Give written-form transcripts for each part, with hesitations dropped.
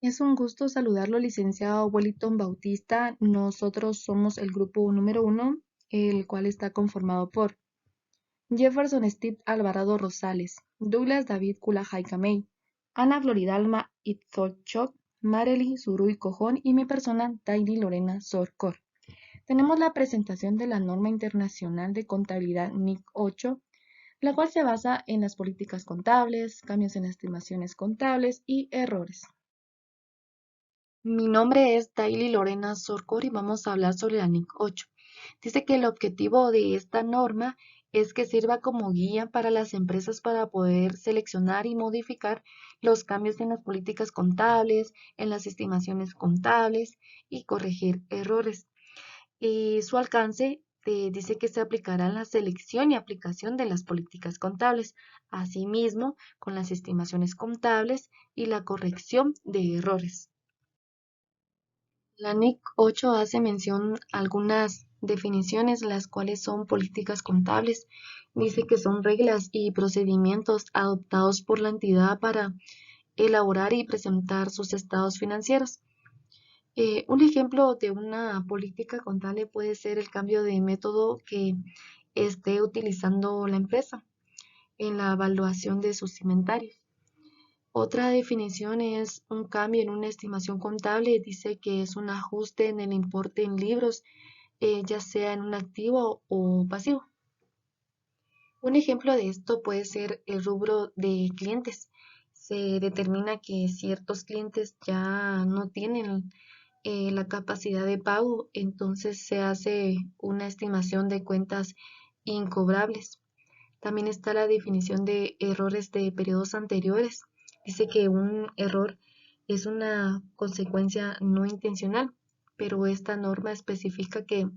Es un gusto saludarlo, licenciado Wellington Bautista. Nosotros somos el grupo número 1, el cual está conformado por Jefferson Steve Alvarado Rosales, Douglas David Kulajay Kamei, Ana Floridalma Itzolchok, Marely Zuruy Cojón y mi persona, Tairi Lorena Sorcor. Tenemos la presentación de la norma internacional de contabilidad NIC 8, la cual se basa en las políticas contables, cambios en estimaciones contables y errores. Mi nombre es Daily Lorena Sorcor y vamos a hablar sobre la NIC 8. Dice que el objetivo de esta norma es que sirva como guía para las empresas para poder seleccionar y modificar los cambios en las políticas contables, en las estimaciones contables y corregir errores. Y su alcance dice que se aplicará en la selección y aplicación de las políticas contables, asimismo con las estimaciones contables y la corrección de errores. La NIC 8 hace mención a algunas definiciones, las cuales son políticas contables. Dice que son reglas y procedimientos adoptados por la entidad para elaborar y presentar sus estados financieros. Un ejemplo de una política contable puede ser el cambio de método que esté utilizando la empresa en la evaluación de sus inventarios. Otra definición es un cambio en una estimación contable. Dice que es un ajuste en el importe en libros, ya sea en un activo o pasivo. Un ejemplo de esto puede ser el rubro de clientes. Se determina que ciertos clientes ya no tienen la capacidad de pago, entonces se hace una estimación de cuentas incobrables. También está la definición de errores de periodos anteriores. Dice que un error es una consecuencia no intencional, pero esta norma especifica que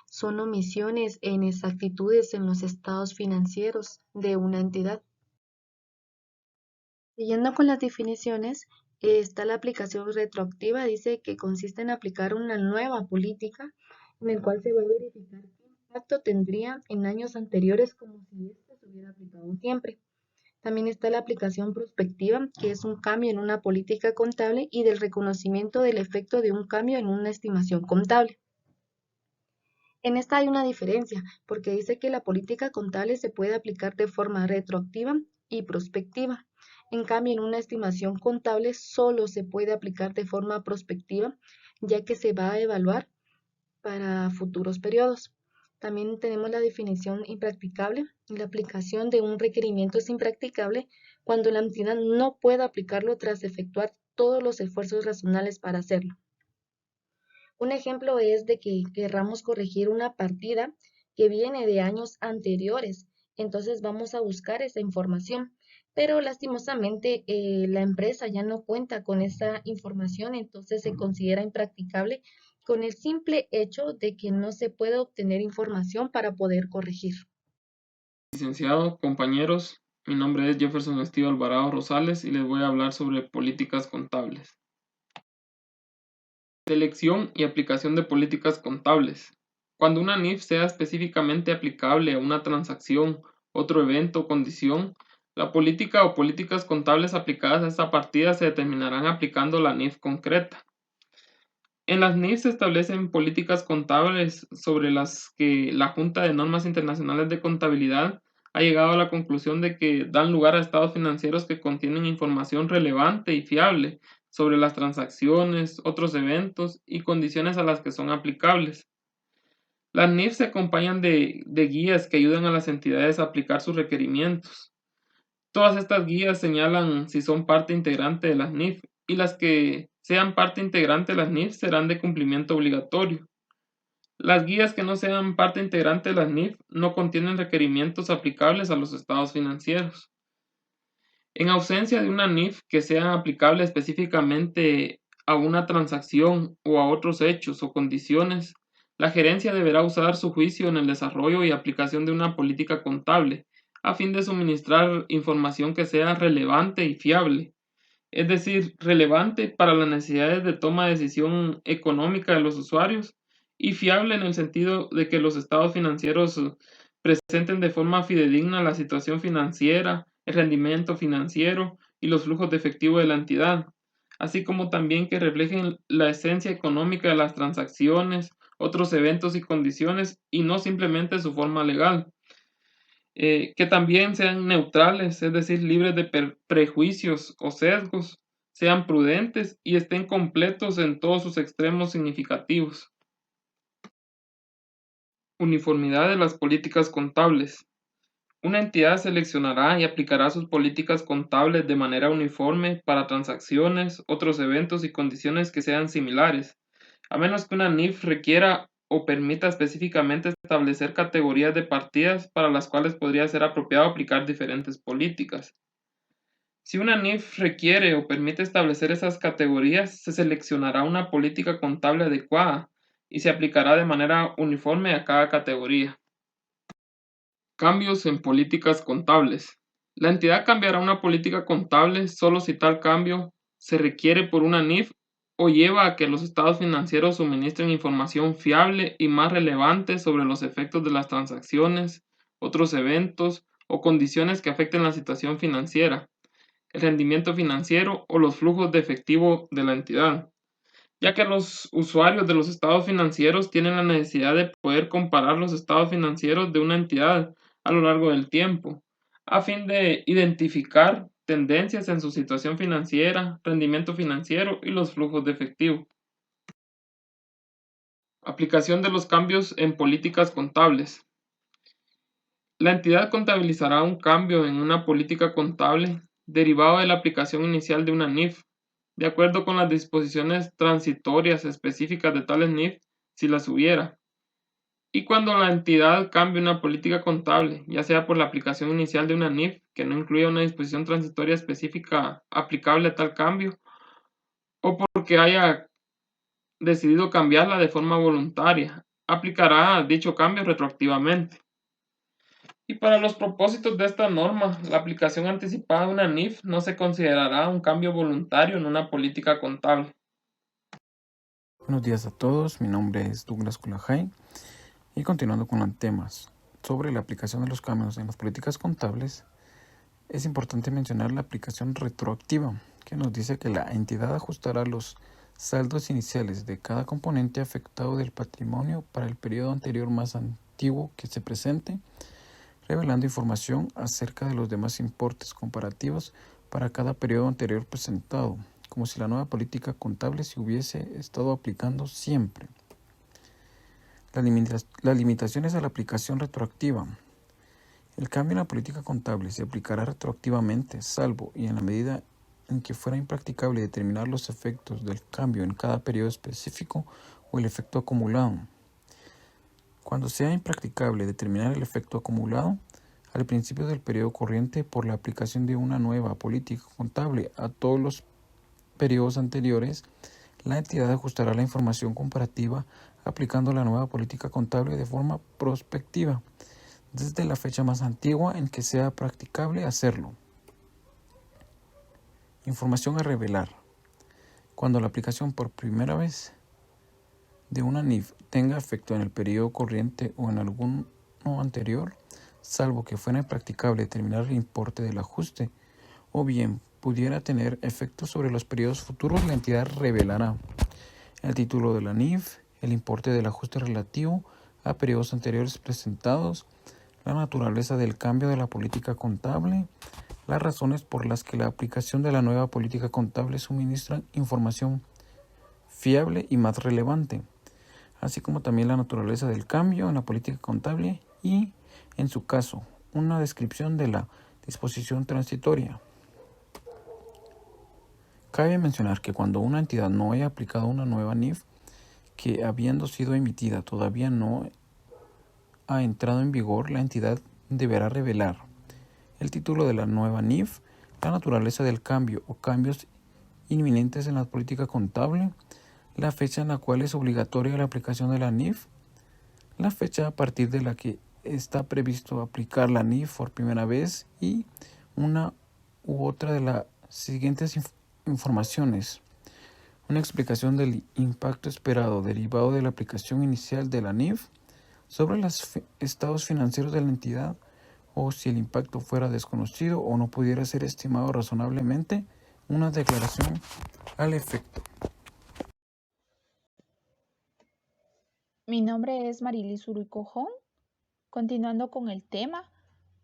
son omisiones e inexactitudes en los estados financieros de una entidad. Siguiendo con las definiciones, está la aplicación retroactiva. Dice que consiste en aplicar una nueva política en el cual se va a verificar qué impacto tendría en años anteriores como si esto se hubiera aplicado siempre. También está la aplicación prospectiva, que es un cambio en una política contable y del reconocimiento del efecto de un cambio en una estimación contable. En esta hay una diferencia, porque dice que la política contable se puede aplicar de forma retroactiva y prospectiva. En cambio, en una estimación contable solo se puede aplicar de forma prospectiva, ya que se va a evaluar para futuros periodos. También tenemos la definición impracticable. La aplicación de un requerimiento es impracticable cuando la entidad no puede aplicarlo tras efectuar todos los esfuerzos razonables para hacerlo. Un ejemplo es de que querramos corregir una partida que viene de años anteriores. Entonces vamos a buscar esa información. Pero lastimosamente la empresa ya no cuenta con esa información, entonces se considera impracticable con el simple hecho de que no se puede obtener información para poder corregir. Licenciado, compañeros, mi nombre es Jefferson Steve Alvarado Rosales y les voy a hablar sobre políticas contables. Selección y aplicación de políticas contables. Cuando una NIF sea específicamente aplicable a una transacción, otro evento o condición, la política o políticas contables aplicadas a esta partida se determinarán aplicando la NIF concreta. En las NIF se establecen políticas contables sobre las que la Junta de Normas Internacionales de Contabilidad ha llegado a la conclusión de que dan lugar a estados financieros que contienen información relevante y fiable sobre las transacciones, otros eventos y condiciones a las que son aplicables. Las NIF se acompañan de guías que ayudan a las entidades a aplicar sus requerimientos. Todas estas guías señalan si son parte integrante de las NIF y las que sean parte integrante de las NIF serán de cumplimiento obligatorio. Las guías que no sean parte integrante de las NIF no contienen requerimientos aplicables a los estados financieros. En ausencia de una NIF que sea aplicable específicamente a una transacción o a otros hechos o condiciones, la gerencia deberá usar su juicio en el desarrollo y aplicación de una política contable, a fin de suministrar información que sea relevante y fiable, es decir, relevante para las necesidades de toma de decisión económica de los usuarios y fiable en el sentido de que los estados financieros presenten de forma fidedigna la situación financiera, el rendimiento financiero y los flujos de efectivo de la entidad, así como también que reflejen la esencia económica de las transacciones, otros eventos y condiciones, y no simplemente su forma legal. Que también sean neutrales, es decir, libres de prejuicios o sesgos, sean prudentes y estén completos en todos sus extremos significativos. Uniformidad de las políticas contables. Una entidad seleccionará y aplicará sus políticas contables de manera uniforme para transacciones, otros eventos y condiciones que sean similares, a menos que una NIF requiera o permita específicamente establecer categorías de partidas para las cuales podría ser apropiado aplicar diferentes políticas. Si una NIF requiere o permite establecer esas categorías, se seleccionará una política contable adecuada y se aplicará de manera uniforme a cada categoría. Cambios en políticas contables. La entidad cambiará una política contable solo si tal cambio se requiere por una NIF o lleva a que los estados financieros suministren información fiable y más relevante sobre los efectos de las transacciones, otros eventos o condiciones que afecten la situación financiera, el rendimiento financiero o los flujos de efectivo de la entidad, ya que los usuarios de los estados financieros tienen la necesidad de poder comparar los estados financieros de una entidad a lo largo del tiempo, a fin de identificar tendencias en su situación financiera, rendimiento financiero y los flujos de efectivo. Aplicación de los cambios en políticas contables. La entidad contabilizará un cambio en una política contable derivado de la aplicación inicial de una NIF, de acuerdo con las disposiciones transitorias específicas de tales NIF, si las hubiera. Y cuando la entidad cambie una política contable, ya sea por la aplicación inicial de una NIF, que no incluya una disposición transitoria específica aplicable a tal cambio, o porque haya decidido cambiarla de forma voluntaria, aplicará dicho cambio retroactivamente. Y para los propósitos de esta norma, la aplicación anticipada de una NIF no se considerará un cambio voluntario en una política contable. Buenos días a todos, mi nombre es Douglas Kulajay y continuando con los temas sobre la aplicación de los cambios en las políticas contables, es importante mencionar la aplicación retroactiva, que nos dice que la entidad ajustará los saldos iniciales de cada componente afectado del patrimonio para el periodo anterior más antiguo que se presente, revelando información acerca de los demás importes comparativos para cada periodo anterior presentado, como si la nueva política contable se hubiese estado aplicando siempre. Las limitaciones a la aplicación retroactiva. El cambio en la política contable se aplicará retroactivamente, salvo y en la medida en que fuera impracticable determinar los efectos del cambio en cada periodo específico o el efecto acumulado. Cuando sea impracticable determinar el efecto acumulado, al principio del periodo corriente por la aplicación de una nueva política contable a todos los periodos anteriores, la entidad ajustará la información comparativa aplicando la nueva política contable de forma prospectiva, desde la fecha más antigua en que sea practicable hacerlo. Información a revelar. Cuando la aplicación por primera vez de una NIF tenga efecto en el periodo corriente o en alguno anterior, salvo que fuera impracticable determinar el importe del ajuste, o bien pudiera tener efectos sobre los periodos futuros, la entidad revelará el título de la NIF, el importe del ajuste relativo a periodos anteriores presentados, la naturaleza del cambio de la política contable, las razones por las que la aplicación de la nueva política contable suministra información fiable y más relevante, así como también la naturaleza del cambio en la política contable y, en su caso, una descripción de la disposición transitoria. Cabe mencionar que cuando una entidad no haya aplicado una nueva NIF, que habiendo sido emitida todavía no ha entrado en vigor, la entidad deberá revelar el título de la nueva NIF, la naturaleza del cambio o cambios inminentes en la política contable, la fecha en la cual es obligatoria la aplicación de la NIF, la fecha a partir de la que está previsto aplicar la NIF por primera vez y una u otra de las siguientes informaciones. Una explicación del impacto esperado derivado de la aplicación inicial de la NIF sobre los estados financieros de la entidad, o si el impacto fuera desconocido o no pudiera ser estimado razonablemente, una declaración al efecto. Mi nombre es Marilis Uruicojón. Continuando con el tema,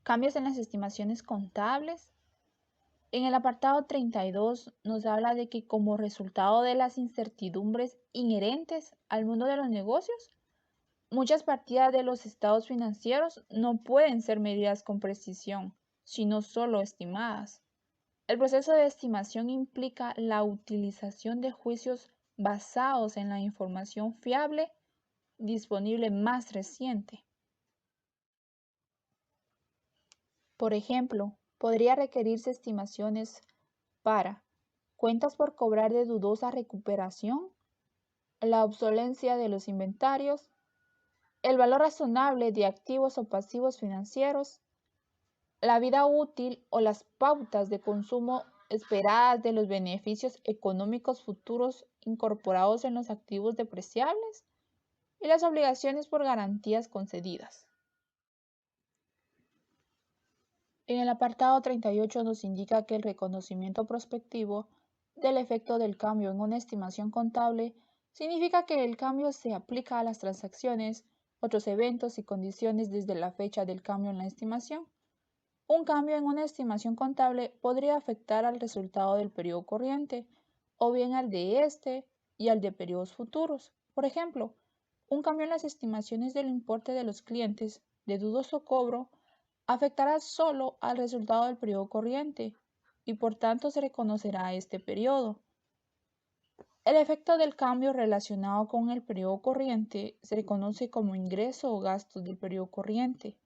cambios en las estimaciones contables. En el apartado 32 nos habla de que como resultado de las incertidumbres inherentes al mundo de los negocios, muchas partidas de los estados financieros no pueden ser medidas con precisión, sino solo estimadas. El proceso de estimación implica la utilización de juicios basados en la información fiable disponible más reciente. Por ejemplo, podría requerirse estimaciones para cuentas por cobrar de dudosa recuperación, la obsolencia de los inventarios, el valor razonable de activos o pasivos financieros, la vida útil o las pautas de consumo esperadas de los beneficios económicos futuros incorporados en los activos depreciables y las obligaciones por garantías concedidas. En el apartado 38 nos indica que el reconocimiento prospectivo del efecto del cambio en una estimación contable significa que el cambio se aplica a las transacciones, otros eventos y condiciones desde la fecha del cambio en la estimación. Un cambio en una estimación contable podría afectar al resultado del periodo corriente o bien al de este y al de periodos futuros. Por ejemplo, un cambio en las estimaciones del importe de los clientes de dudoso cobro afectará solo al resultado del periodo corriente y por tanto se reconocerá este periodo. El efecto del cambio relacionado con el periodo corriente se reconoce como ingreso o gasto del periodo corriente.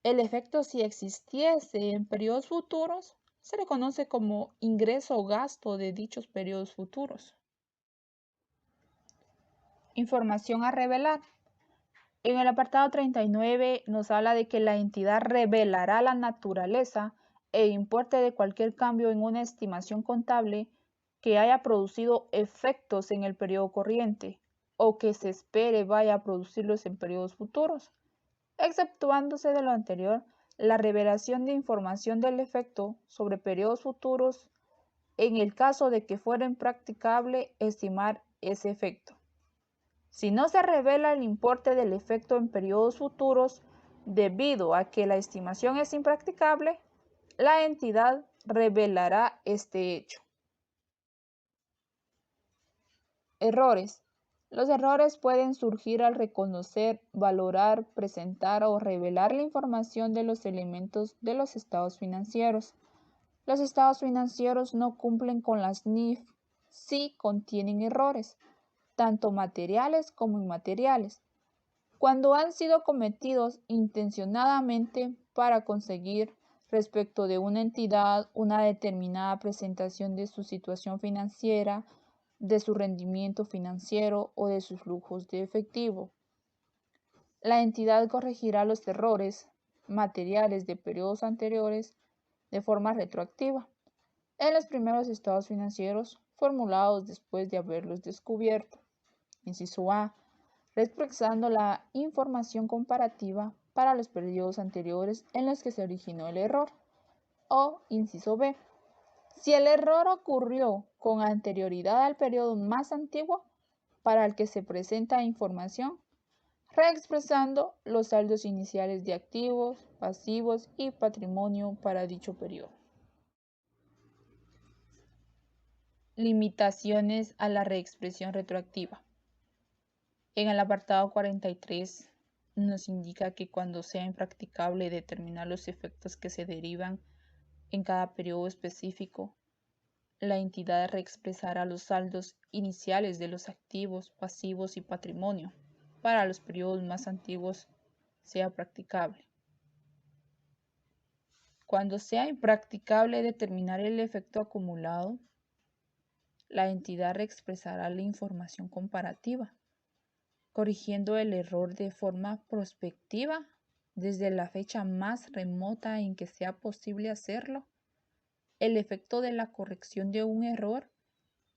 El efecto, si existiese en periodos futuros, se reconoce como ingreso o gasto de dichos periodos futuros. Información a revelar. En el apartado 39 nos habla de que la entidad revelará la naturaleza e importe de cualquier cambio en una estimación contable que haya producido efectos en el periodo corriente o que se espere vaya a producirlos en periodos futuros, exceptuándose de lo anterior la revelación de información del efecto sobre periodos futuros en el caso de que fuera impracticable estimar ese efecto. Si no se revela el importe del efecto en periodos futuros debido a que la estimación es impracticable, la entidad revelará este hecho. Errores. Los errores pueden surgir al reconocer, valorar, presentar o revelar la información de los elementos de los estados financieros. Los estados financieros no cumplen con las NIF si contienen errores, tanto materiales como inmateriales, cuando han sido cometidos intencionadamente para conseguir respecto de una entidad una determinada presentación de su situación financiera, de su rendimiento financiero o de sus flujos de efectivo. La entidad corregirá los errores materiales de periodos anteriores de forma retroactiva en los primeros estados financieros formulados después de haberlos descubierto. Inciso A. Expresando la información comparativa para los periodos anteriores en los que se originó el error. O inciso B. Si el error ocurrió con anterioridad al periodo más antiguo para el que se presenta información, reexpresando los saldos iniciales de activos, pasivos y patrimonio para dicho periodo. Limitaciones a la reexpresión retroactiva. En el apartado 43 nos indica que cuando sea impracticable determinar los efectos que se derivan en cada periodo específico, la entidad reexpresará los saldos iniciales de los activos, pasivos y patrimonio para los periodos más antiguos sea practicable. Cuando sea impracticable determinar el efecto acumulado, la entidad reexpresará la información comparativa, corrigiendo el error de forma prospectiva desde la fecha más remota en que sea posible hacerlo. El efecto de la corrección de un error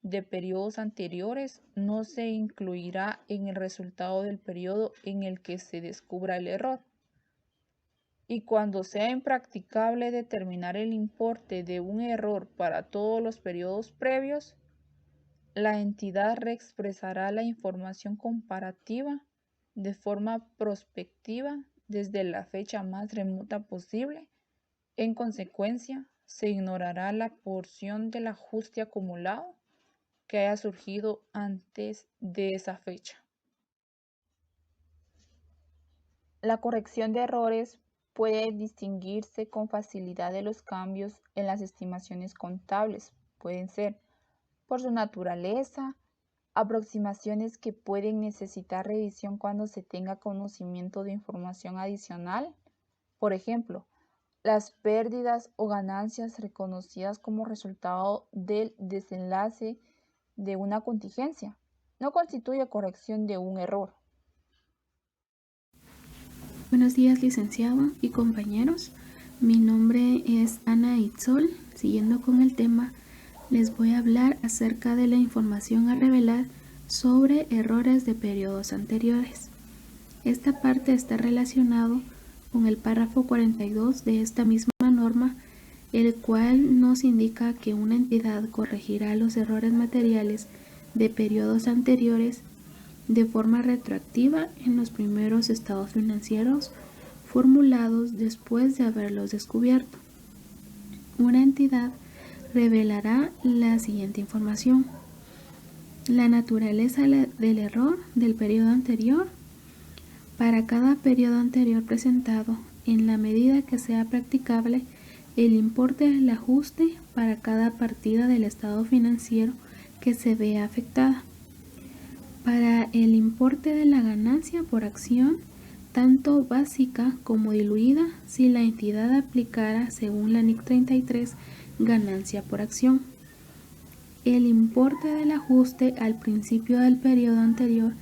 de periodos anteriores no se incluirá en el resultado del periodo en el que se descubra el error. Y cuando sea impracticable determinar el importe de un error para todos los periodos previos, La entidad reexpresará la información comparativa de forma prospectiva desde la fecha más remota posible. En consecuencia, se ignorará la porción del ajuste acumulado que haya surgido antes de esa fecha. La corrección de errores puede distinguirse con facilidad de los cambios en las estimaciones contables. Pueden ser, por su naturaleza, aproximaciones que pueden necesitar revisión cuando se tenga conocimiento de información adicional. Por ejemplo, las pérdidas o ganancias reconocidas como resultado del desenlace de una contingencia no constituye corrección de un error. Buenos días, licenciado y compañeros. Mi nombre es Ana Itzol. Siguiendo con el tema, les voy a hablar acerca de la información a revelar sobre errores de periodos anteriores. Esta parte está relacionado con el párrafo 42 de esta misma norma, el cual nos indica que una entidad corregirá los errores materiales de periodos anteriores de forma retroactiva en los primeros estados financieros formulados después de haberlos descubierto. Una entidad revelará la siguiente información: la naturaleza del error del periodo anterior. Para cada periodo anterior presentado, en la medida que sea practicable, el importe del ajuste para cada partida del estado financiero que se vea afectada. Para el importe de la ganancia por acción, tanto básica como diluida, si la entidad aplicara, según la NIC 33, ganancia por acción. El importe del ajuste al principio del periodo anterior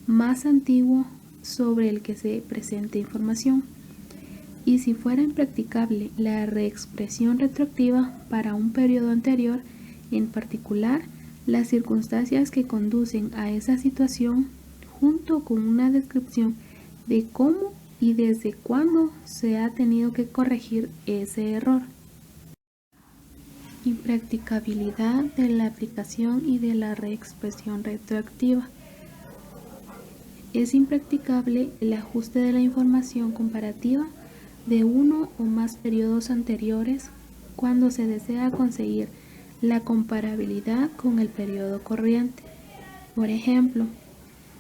más antiguo sobre el que se presente información. Y si fuera impracticable la reexpresión retroactiva para un periodo anterior, en particular, las circunstancias que conducen a esa situación, junto con una descripción de cómo y desde cuándo se ha tenido que corregir ese error. Impracticabilidad de la aplicación y de la reexpresión retroactiva. Es impracticable el ajuste de la información comparativa de uno o más periodos anteriores cuando se desea conseguir la comparabilidad con el periodo corriente. Por ejemplo,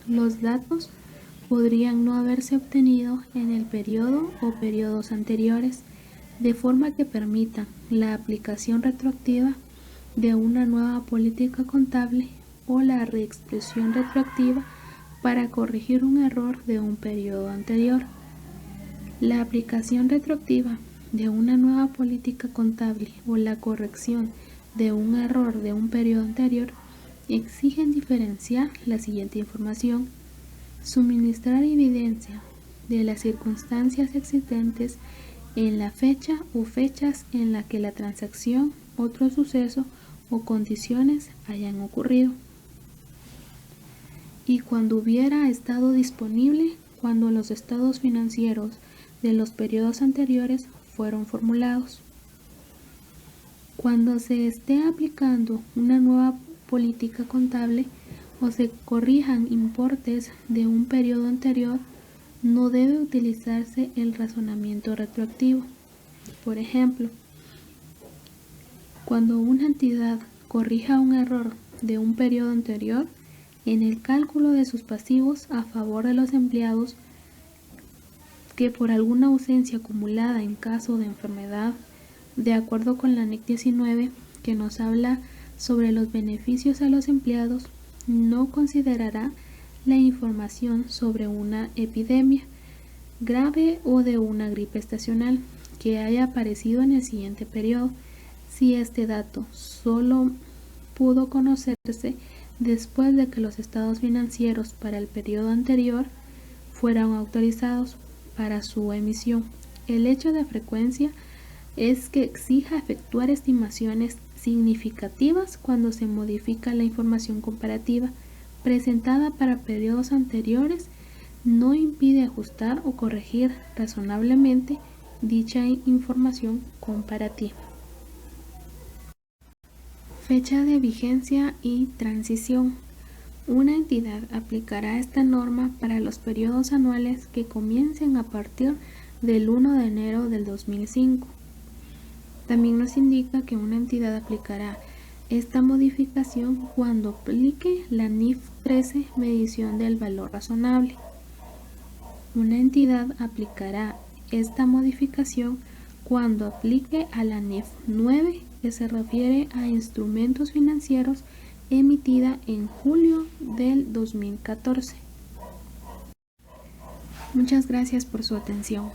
los datos podrían no haberse obtenido en el periodo o periodos anteriores, de forma que permitan la aplicación retroactiva de una nueva política contable o la reexpresión retroactiva para corregir un error de un periodo anterior. La aplicación retroactiva de una nueva política contable o la corrección de un error de un periodo anterior exigen diferenciar la siguiente información: suministrar evidencia de las circunstancias existentes en la fecha o fechas en la que la transacción, otro suceso o condiciones hayan ocurrido, y cuando hubiera estado disponible cuando los estados financieros de los periodos anteriores fueron formulados. Cuando se esté aplicando una nueva política contable o se corrijan importes de un periodo anterior, no debe utilizarse el razonamiento retroactivo. Por ejemplo, cuando una entidad corrija un error de un periodo anterior en el cálculo de sus pasivos a favor de los empleados que por alguna ausencia acumulada en caso de enfermedad, de acuerdo con la NIC 19, que nos habla sobre los beneficios a los empleados, no considerará la información sobre una epidemia grave o de una gripe estacional que haya aparecido en el siguiente periodo, si este dato solo pudo conocerse después de que los estados financieros para el periodo anterior fueran autorizados para su emisión. El hecho de frecuencia es que exija efectuar estimaciones significativas cuando se modifica la información comparativa presentada para periodos anteriores, no impide ajustar o corregir razonablemente dicha información comparativa. Fecha de vigencia y transición. Una entidad aplicará esta norma para los periodos anuales que comiencen a partir del 1 de enero del 2005. También nos indica que una entidad aplicará esta modificación cuando aplique la NIF 13 medición del valor razonable. Una entidad aplicará esta modificación cuando aplique a la NIF 9 que se refiere a instrumentos financieros emitida en julio del 2014. Muchas gracias por su atención.